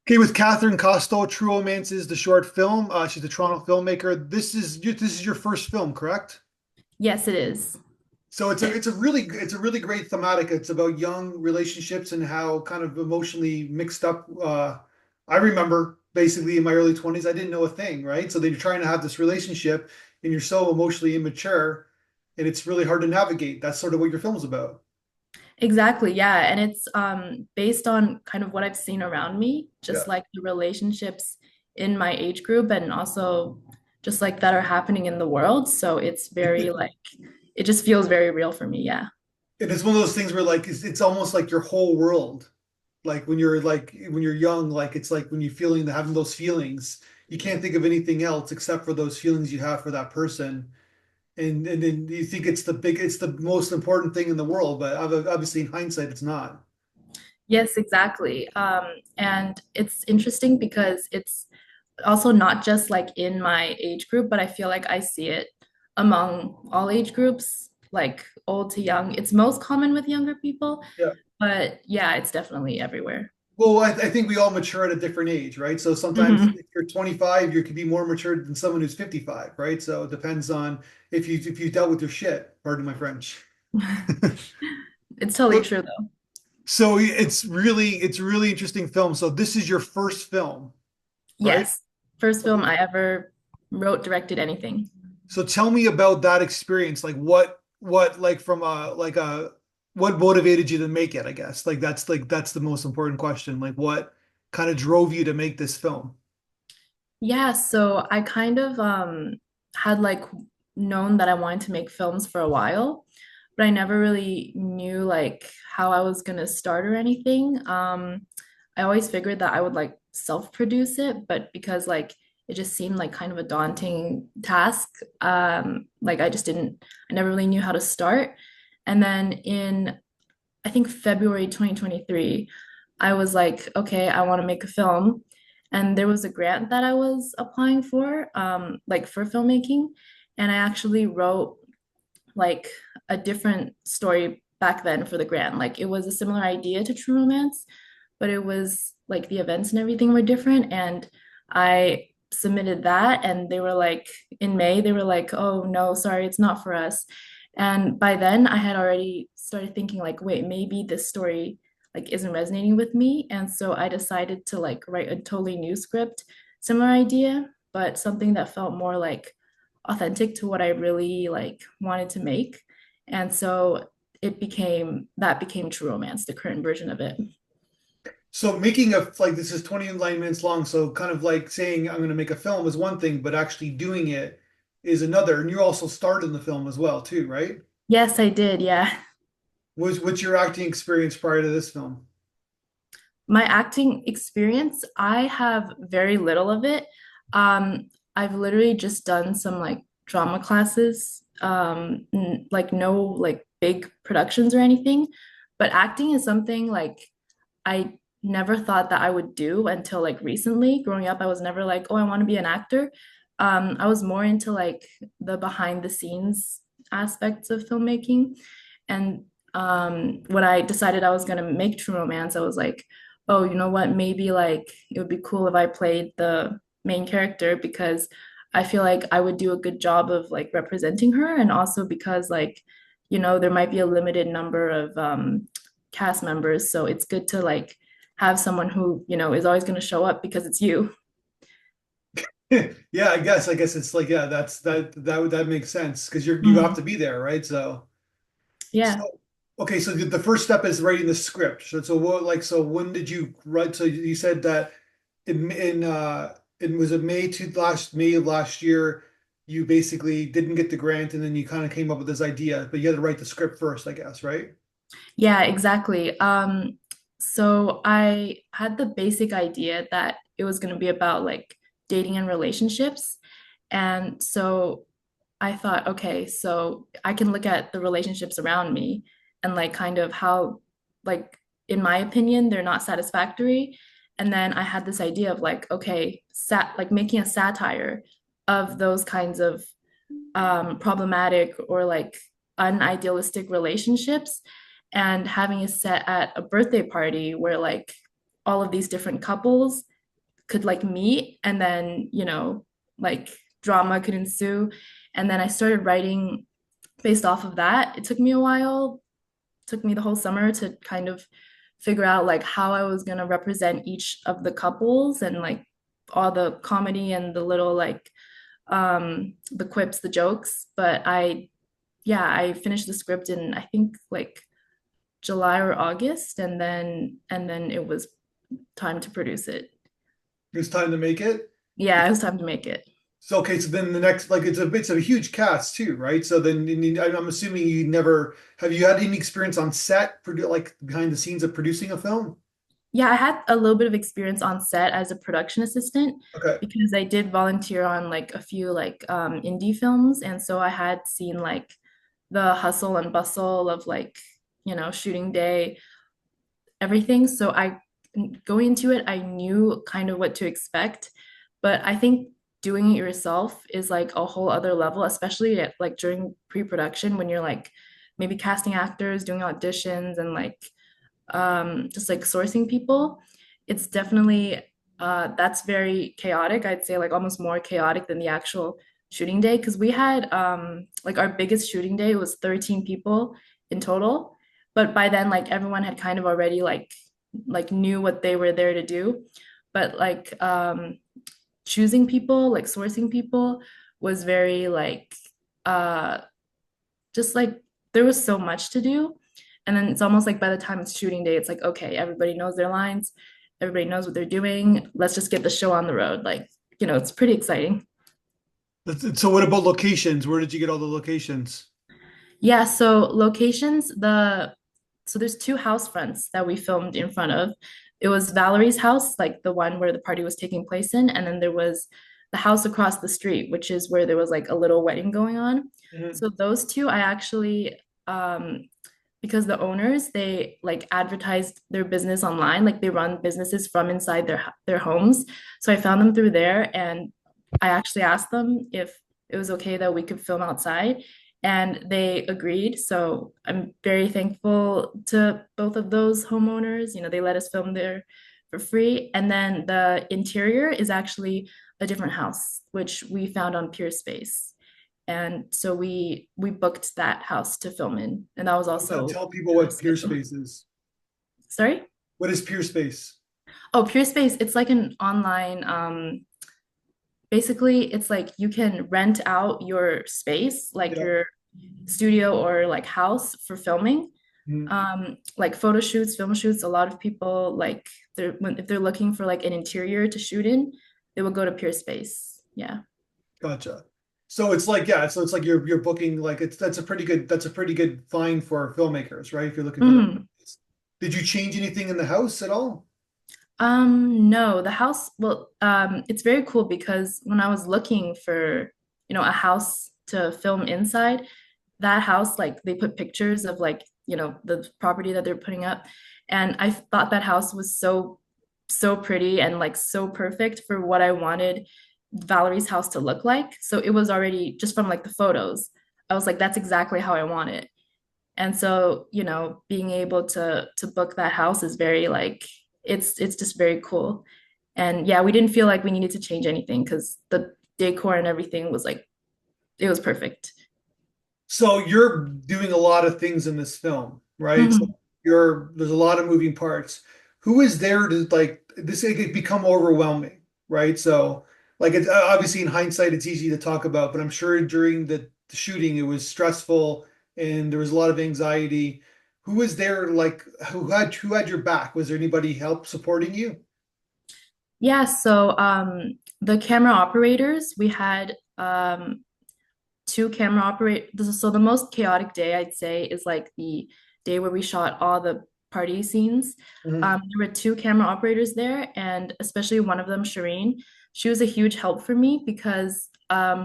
Okay, with Katherine CostalA, True Romance is the short film. She's a Toronto filmmaker. This is your first film, correct? Yes, it is. So it's a really great thematic. It's about young relationships and how kind of emotionally mixed up. I remember basically in my early 20s, I didn't know a thing, right? So then you're trying to have this relationship and you're so emotionally immature, and it's really hard to navigate. That's sort of what your film's about. Exactly. Yeah. And it's based on kind of what I've seen around me, Yeah. just like the relationships in my age group and also just like that are happening in the world. So it's very like it just feels very real for me. Yeah. And it's one of those things where like it's almost like your whole world. Like when you're young, like it's like when you're feeling having those feelings, you can't think of anything else except for those feelings you have for that person. And then you think it's the most important thing in the world, but obviously in hindsight, it's not. Yes, exactly. And it's interesting because it's also not just like in my age group, but I feel like I see it among all age groups, like old to young. It's most common with younger people, Yeah. but yeah, it's definitely everywhere. Well, I think we all mature at a different age, right? So sometimes Mhm. if you're 25, you could be more mature than someone who's 55, right? So it depends on if you dealt with your shit, pardon my French. It's totally So true though. So it's really interesting film. So this is your first film, right? Yes. First film Okay. I ever wrote, directed anything. So tell me about that experience. Like what like from a what motivated you to make it, I guess. Like that's the most important question. Like what kind of drove you to make this film? Yeah, so I kind of had like known that I wanted to make films for a while, but I never really knew like how I was gonna start or anything. I always figured that I would like self-produce it, but because like it just seemed like kind of a daunting task, like I never really knew how to start. And then in I think February 2023, I was like, okay, I want to make a film. And there was a grant that I was applying for, like for filmmaking. And I actually wrote like a different story back then for the grant. Like it was a similar idea to True Romance, but it was like the events and everything were different. And I submitted that, and they were like, in May, they were like, oh no, sorry, it's not for us. And by then, I had already started thinking, like, wait, maybe this story like isn't resonating with me. And so I decided to like write a totally new script, similar idea, but something that felt more like authentic to what I really like wanted to make. And so that became True Romance, the current version of it. So making a like this is 29 minutes long, so kind of like saying I'm going to make a film is one thing, but actually doing it is another. And you also starred in the film as well, too, right? Yes, I did. Yeah. What's your acting experience prior to this film? My acting experience, I have very little of it. I've literally just done some like drama classes, like no like big productions or anything. But acting is something like I never thought that I would do until like recently. Growing up, I was never like, oh, I want to be an actor. I was more into like the behind the scenes aspects of filmmaking. And when I decided I was gonna make True Romance, I was like, oh, you know what? Maybe like it would be cool if I played the main character because I feel like I would do a good job of like representing her, and also because like, there might be a limited number of cast members, so it's good to like have someone who, is always going to show up because it's you. Yeah, I guess it's like yeah, that makes sense because you have Mhm. to be there, right? Yeah. So okay, so the first step is writing the script. So what like so when did you write? So you said that in was it May of last year you basically didn't get the grant and then you kind of came up with this idea, but you had to write the script first, I guess, right? Yeah, exactly. So I had the basic idea that it was going to be about like dating and relationships. And so I thought, okay, so I can look at the relationships around me and like kind of how, like, in my opinion, they're not satisfactory. And then I had this idea of like, okay, like making a satire of those kinds of problematic or like unidealistic relationships and having it set at a birthday party where like all of these different couples could like meet, and then, like drama could ensue. And then I started writing based off of that. It took me a while, took me the whole summer to kind of figure out like how I was going to represent each of the couples, and like all the comedy and the little like the quips, the jokes. But I finished the script in, I think, like July or August, and then it was time to produce it. It's time to make it. Yeah, it was time to make it. So okay, so then the next like it's a huge cast too, right? So then I'm assuming you never have you had any experience on set, like behind the scenes of producing a film? Yeah, I had a little bit of experience on set as a production assistant Okay. because I did volunteer on like a few like indie films, and so I had seen like the hustle and bustle of like, shooting day, everything. So I going into it, I knew kind of what to expect, but I think doing it yourself is like a whole other level, especially at, like during pre-production when you're like maybe casting actors, doing auditions, and like just like sourcing people. It's definitely that's very chaotic. I'd say like almost more chaotic than the actual shooting day, because we had like our biggest shooting day was 13 people in total. But by then like everyone had kind of already like knew what they were there to do. But like choosing people, like sourcing people was very like uh just like there was so much to do. And then it's almost like by the time it's shooting day, it's like, okay, everybody knows their lines, everybody knows what they're doing. Let's just get the show on the road. Like, it's pretty exciting. So what about locations? Where did you get all the locations? Yeah, so locations, so there's two house fronts that we filmed in front of. It was Valerie's house, like the one where the party was taking place in, and then there was the house across the street, which is where there was like a little wedding going on. Mhm. So those two I actually because the owners, they like advertised their business online, like they run businesses from inside their homes. So I found them through there, and I actually asked them if it was okay that we could film outside, and they agreed. So I'm very thankful to both of those homeowners. They let us film there for free. And then the interior is actually a different house, which we found on Peerspace. And so we booked that house to film in, and that was also Tell people really what Peer special. Space is. Sorry? What is Peer Space? Oh, Peerspace, it's like an online basically it's like you can rent out your space, like Yeah. your studio or like house for filming. Mhm. Like photo shoots, film shoots, a lot of people like if they're looking for like an interior to shoot in, they will go to Peerspace. Yeah. Gotcha. So it's like yeah, so it's like you're booking like it's that's a pretty good find for filmmakers, right? If you're looking for that. Mhm. Did you change anything in the house at all? No, the house, well, it's very cool because when I was looking for, a house to film inside, that house, like they put pictures of like, the property that they're putting up. And I thought that house was so pretty and like so perfect for what I wanted Valerie's house to look like. So it was already just from like the photos. I was like, that's exactly how I want it. And so, being able to book that house is very like it's just very cool. And yeah, we didn't feel like we needed to change anything because the decor and everything was like it was perfect. So you're doing a lot of things in this film, right? So Mhm. there's a lot of moving parts. Who is there to like this it could become overwhelming, right? So like it's obviously in hindsight it's easy to talk about, but I'm sure during the shooting it was stressful and there was a lot of anxiety. Who was there like who had your back? Was there anybody help supporting you? Yeah, so the camera operators, we had two camera operators. So the most chaotic day I'd say is like the day where we shot all the party scenes. Mhm. There were two camera operators there, and especially one of them, Shireen. She was a huge help for me because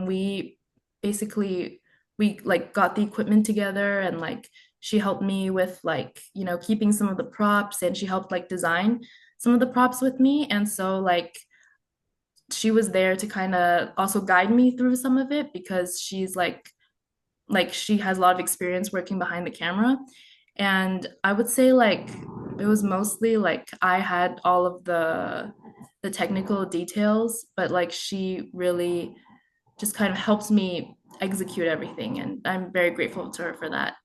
we basically we like got the equipment together, and like she helped me with like keeping some of the props, and she helped like design some of the props with me. And so like she was there to kind of also guide me through some of it because she's like she has a lot of experience working behind the camera. And I would say like It was mostly like I had all of the technical details, but like she really just kind of helps me execute everything, and I'm very grateful to her for that.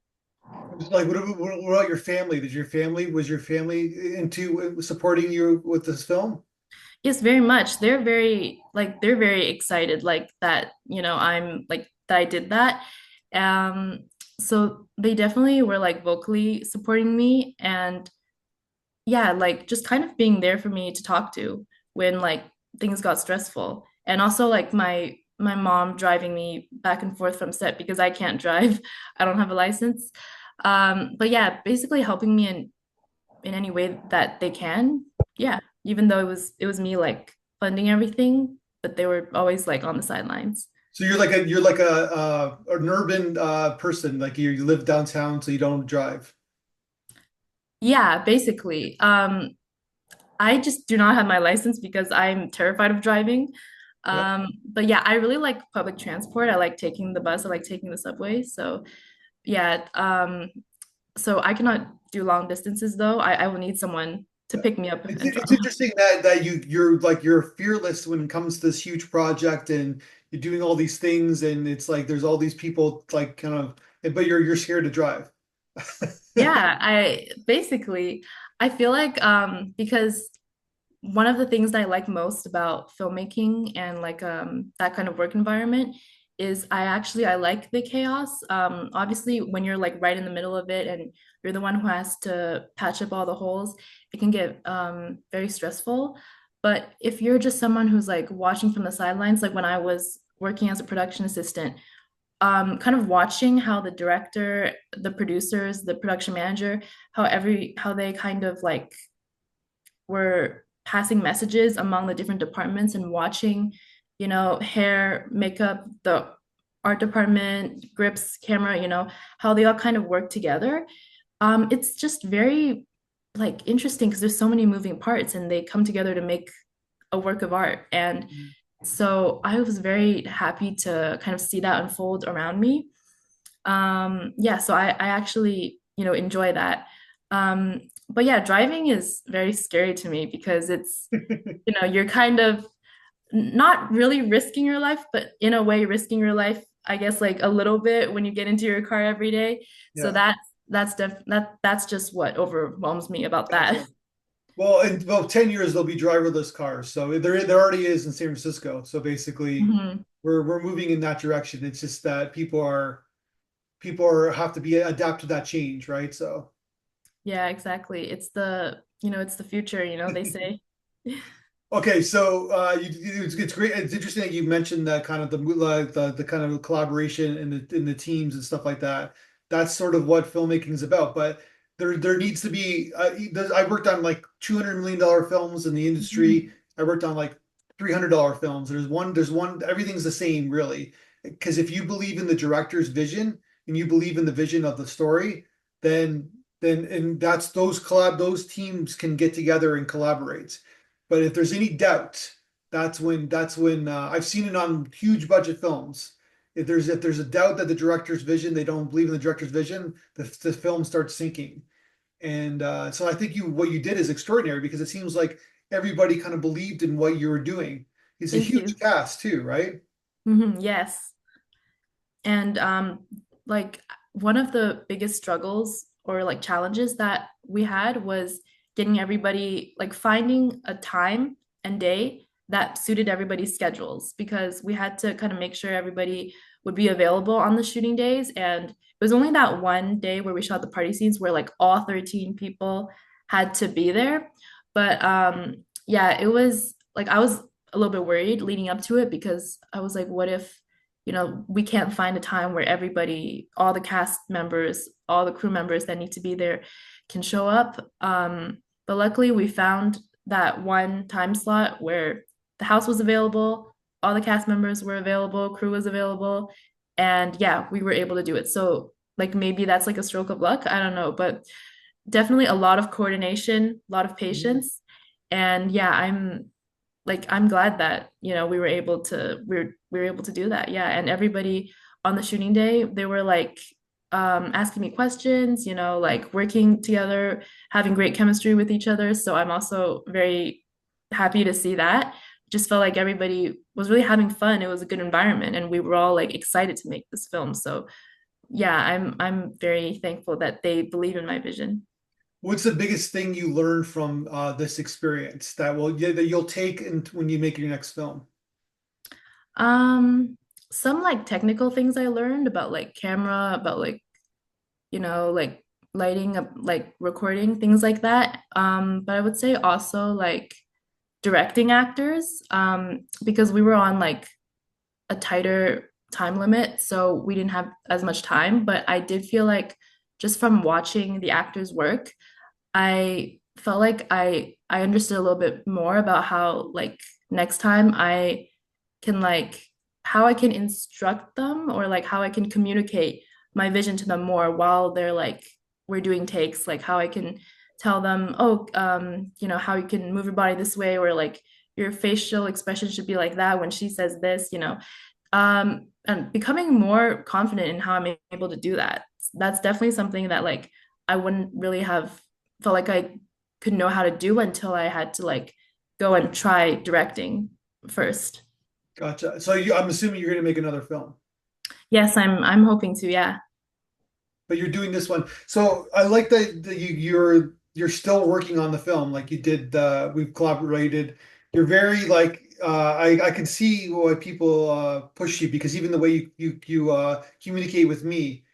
Like, what about your family? Was your family into supporting you with this film? Yes, very much. They're very excited like that, I'm like that I did that. Um so they definitely were like vocally supporting me, and yeah, like just kind of being there for me to talk to when like things got stressful. And also like my mom driving me back and forth from set because I can't drive. I don't have a license. But yeah, basically helping me in any way that they can. Yeah, even though it was me like funding everything, but they were always like on the sidelines. So you're like an urban person, like you live downtown, so you don't drive. Yeah, basically. I just do not have my license because I'm terrified of driving. Yeah. But yeah, I really like public transport. I like taking the bus, I like taking the subway. So yeah, so I cannot do long distances though. I will need someone to pick me up and drop It's me off. interesting that you're fearless when it comes to this huge project and you're doing all these things and it's like there's all these people like kind of but you're scared to drive. Yeah, I basically I feel like because one of the things that I like most about filmmaking and like that kind of work environment is I like the chaos. Obviously when you're like right in the middle of it and you're the one who has to patch up all the holes, it can get very stressful. But if you're just someone who's like watching from the sidelines, like when I was working as a production assistant, kind of watching how the director, the producers, the production manager, how they kind of like were passing messages among the different departments and watching, hair, makeup, the art department, grips, camera, how they all kind of work together. It's just very like interesting because there's so many moving parts and they come together to make a work of art. And so I was very happy to kind of see that unfold around me. Yeah, so I actually, enjoy that. But yeah, driving is very scary to me because it's, you're kind of not really risking your life, but in a way risking your life, I guess like a little bit when you get into your car every day. So Yeah. that's just what overwhelms me about that. Gotcha. Well, in about 10 years there'll be driverless cars. So there already is in San Francisco. So basically Mhm. we're moving in that direction. It's just that people are have to be adapt to that change, right? So Yeah, exactly. It's the future, they say. okay, so it's great. It's interesting that you mentioned that kind of the kind of collaboration in the teams and stuff like that. That's sort of what filmmaking is about. But there needs to be. I worked on like $200 million films in the industry. Mhm. I worked on like $300 films. There's one. Everything's the same really, because if you believe in the director's vision and you believe in the vision of the story, then and those teams can get together and collaborate. But if there's any doubt, that's when I've seen it on huge budget films. If there's a doubt that the director's vision, they don't believe in the director's vision, the film starts sinking. And so I think you what you did is extraordinary because it seems like everybody kind of believed in what you were doing. It's a Thank huge you. cast too, right? Yes. And like one of the biggest struggles or like challenges that we had was getting everybody like finding a time and day that suited everybody's schedules because we had to kind of make sure everybody would be available on the shooting days. And it was only that one day where we shot the party scenes where like all 13 people had to be there. But yeah, it was like I was a little bit worried leading up to it because I was like, what if we can't find a time where everybody, all the cast members, all the crew members that need to be there can show up. But luckily, we found that one time slot where the house was available, all the cast members were available, crew was available, and yeah, we were able to do it. So, like, maybe that's like a stroke of luck. I don't know, but definitely a lot of coordination, a lot of Mhm. patience. And yeah, I'm glad that we were able to do that. Yeah, and everybody on the shooting day, they were like asking me questions, like working together, having great chemistry with each other. So I'm also very happy to see that. Just felt like everybody was really having fun. It was a good environment, and we were all like excited to make this film. So yeah, I'm very thankful that they believe in my vision. What's the biggest thing you learned from this experience that will yeah, that you'll take in, when you make your next film? Um, some like technical things I learned about like camera, about like, like lighting up, like recording, things like that. But I would say also like directing actors, because we were on like a tighter time limit, so we didn't have as much time. But I did feel like just from watching the actors work, I felt like I understood a little bit more about how like next time I can like how I can instruct them or like how I can communicate my vision to them more while they're like we're doing takes, like how I can tell them, oh, how you can move your body this way, or like your facial expression should be like that when she says this, and becoming more confident in how I'm able to do that. That's definitely something that like I wouldn't really have felt like I could know how to do until I had to like go and try directing first. Gotcha. So I'm assuming you're going to make another film, Yes, I'm hoping to, yeah. but you're doing this one. So I like that you're still working on the film, like you did. We've collaborated. You're very like I can see why people push you because even the way you communicate with me,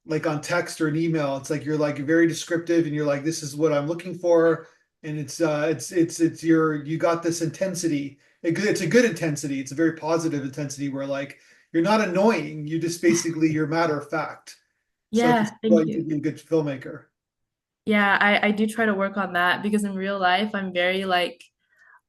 like on text or an email, it's like you're like very descriptive and you're like, this is what I'm looking for. And it's you got this intensity. It's a good intensity. It's a very positive intensity where like you're not annoying. You just basically you're matter of fact. So I can Yeah, see why thank you could you. be a good filmmaker. Yeah, I do try to work on that because in real life I'm very like,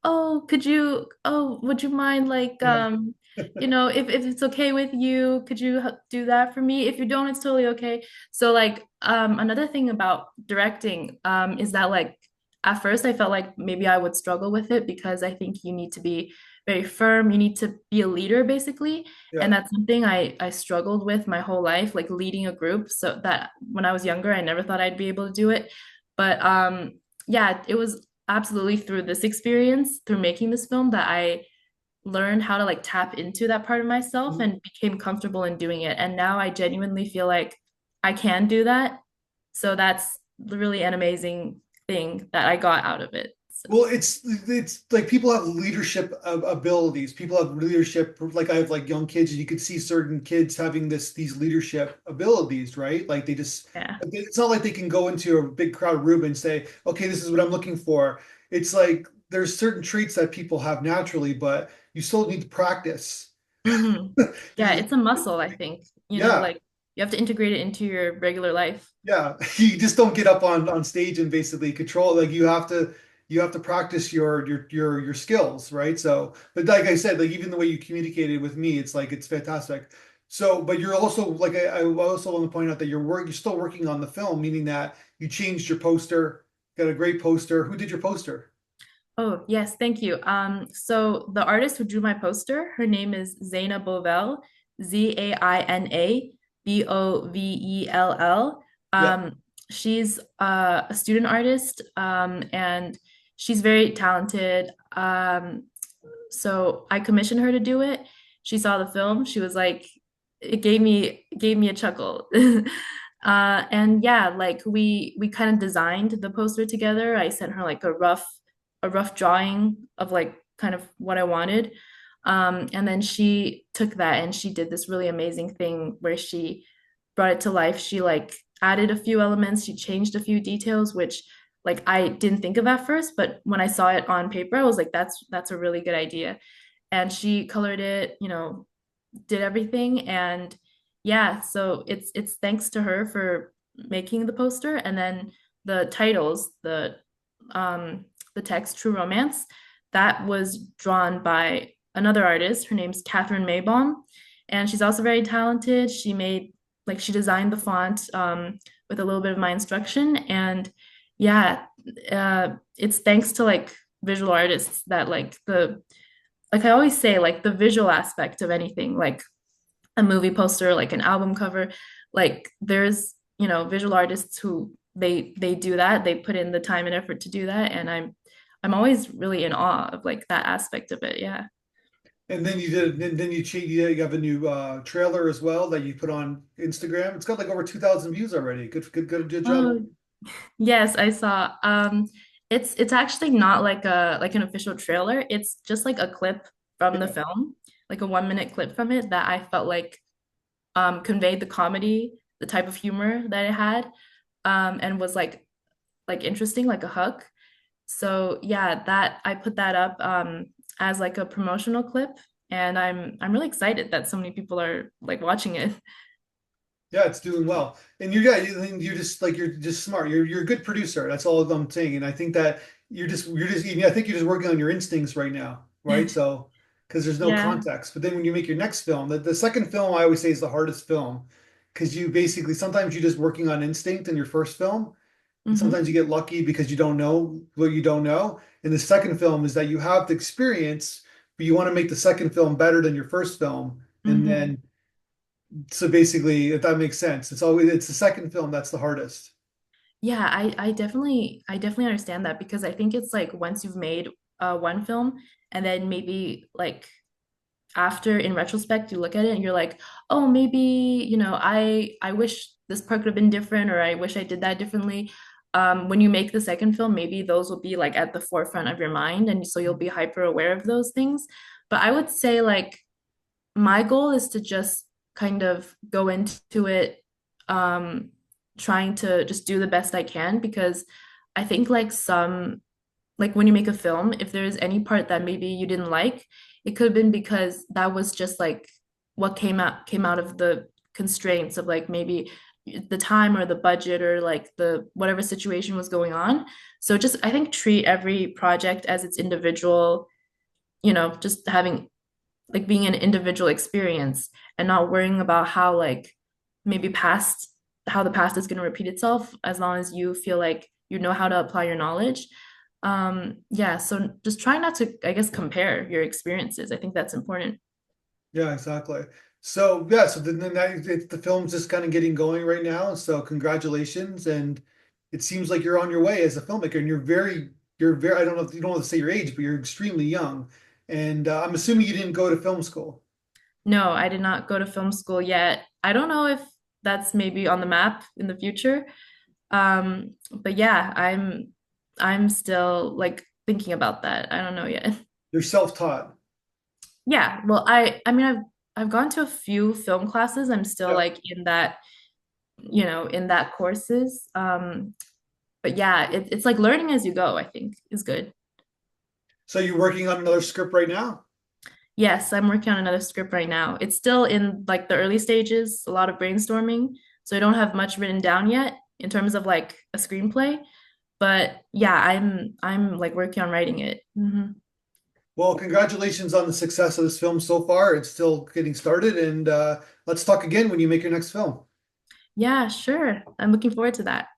oh, would you mind like Yeah. if it's okay with you, could you do that for me? If you don't, it's totally okay. So like another thing about directing is that like at first I felt like maybe I would struggle with it because I think you need to be very firm, you need to be a leader basically. And Yeah. that's something I struggled with my whole life, like leading a group. So that when I was younger, I never thought I'd be able to do it. But yeah, it was absolutely through this experience, through making this film, that I learned how to like tap into that part of myself Mhm. and became comfortable in doing it. And now I genuinely feel like I can do that. So that's really an amazing thing that I got out of it. So, Well, it's like people have leadership abilities. People have leadership. Like I have like young kids, and you could see certain kids having these leadership abilities, right? Like they just yeah. it's not like they can go into a big crowd room and say, "Okay, this is what I'm looking for." It's like there's certain traits that people have naturally, but you still need to practice. Yeah, You it's a muscle, I think. yeah, Like you have to integrate it into your regular life. yeah. You just don't get up on stage and basically control. Like you have to practice your skills, right? So, but like I said, like even the way you communicated with me, it's like it's fantastic. So, but you're also like I also want to point out that you're still working on the film, meaning that you changed your poster, got a great poster. Who did your poster? Oh, yes, thank you. So the artist who drew my poster, her name is Zaina Bovell, Zainabovell. Yeah. She's a student artist, and she's very talented. So I commissioned her to do it. She saw the film. She was like, it gave me a chuckle. And yeah, like we kind of designed the poster together. I sent her like a rough drawing of like kind of what I wanted. And then she took that and she did this really amazing thing where she brought it to life. She like added a few elements, she changed a few details, which like I didn't think of at first, but when I saw it on paper, I was like, that's a really good idea. And she colored it, did everything. And yeah, so it's thanks to her for making the poster. And then the titles, the text True Romance, that was drawn by another artist. Her name's Katherine Maybaum, and she's also very talented. She designed the font with a little bit of my instruction. And yeah, it's thanks to like visual artists that like I always say, like the visual aspect of anything, like a movie poster, like an album cover, like there's, visual artists who they do that. They put in the time and effort to do that, and I'm always really in awe of like that aspect of it. Yeah. And then then you have a new trailer as well that you put on Instagram. It's got like over 2,000 views already. Good job. Oh, yes, I saw. It's actually not like an official trailer. It's just like a clip from the Yeah. film, like a 1 minute clip from it that I felt like conveyed the comedy, the type of humor that it had, and was like interesting, like a hook. So yeah, that I put that up as like a promotional clip, and I'm really excited that so many people are like watching it. Yeah, it's doing well. And you're just like you're just smart. You're a good producer. That's all I'm saying. And I think that I think you're just working on your instincts right now, right? So because there's no Yeah. context. But then when you make your next film, the second film I always say is the hardest film because you basically sometimes you're just working on instinct in your first film, and Hmm. sometimes you get lucky because you don't know what you don't know. And the second film is that you have the experience, but you want to make the second film better than your first film. And Hmm. then so basically, if that makes sense, it's the second film that's the hardest. Yeah, I definitely understand that because I think it's like once you've made one film and then maybe like after in retrospect you look at it and you're like, oh, maybe, I wish this part could have been different or I wish I did that differently. When you make the second film, maybe those will be like at the forefront of your mind and so you'll be hyper aware of those things. But I would say like my goal is to just kind of go into it um trying to just do the best I can because I think like when you make a film, if there's any part that maybe you didn't like, it could have been because that was just like what came out of the constraints of like maybe the time or the budget or like the whatever situation was going on. So just I think treat every project as its individual, just having like being an individual experience and not worrying about how like maybe past how the past is going to repeat itself as long as you feel like you know how to apply your knowledge. Yeah, so just try not to, I guess, compare your experiences. I think that's important. Yeah, exactly. So yeah, so the film's just kind of getting going right now. So congratulations, and it seems like you're on your way as a filmmaker, and you're very. I don't know if you don't want to say your age, but you're extremely young. And I'm assuming you didn't go to film school. No, I did not go to film school yet. I don't know if that's maybe on the map in the future. But yeah, I'm still like thinking about that. I don't know yet. You're self-taught. Yeah, well, I mean I've gone to a few film classes. I'm still Yeah. like in that courses. But yeah, it's like learning as you go, I think is good. So you're working on another script right now? Yes, I'm working on another script right now. It's still in like the early stages, a lot of brainstorming. So I don't have much written down yet in terms of like a screenplay. But yeah, I'm like working on writing it. Well, congratulations on the success of this film so far. It's still getting started, and let's talk again when you make your next film. Yeah, sure. I'm looking forward to that.